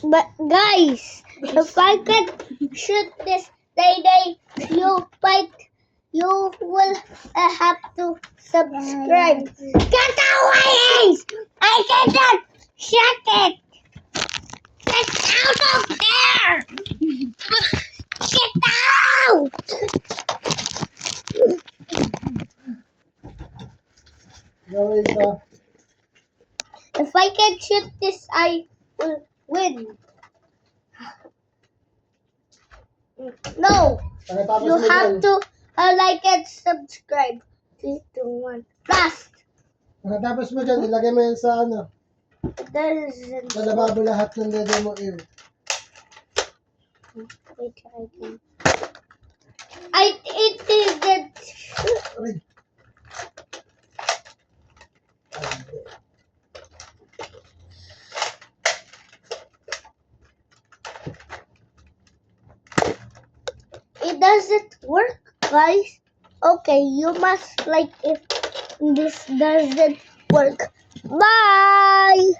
But guys, if I could shoot this day, you will have to subscribe. Get away! I cannot shut it. Get out of there! Get out! Gawin ka. If I can shoot this, I will win. No, Pagkatapos you mo dyan, have to like and subscribe. 3, 2, 1. Fast! pagkatapos mo dyan, ilagay mo yan sa ano, There's sa lababo lahat ng dede mo, ew. wait, I can. It didn't. Aray. It doesn't work, guys. Okay, you must like if this doesn't work. Bye.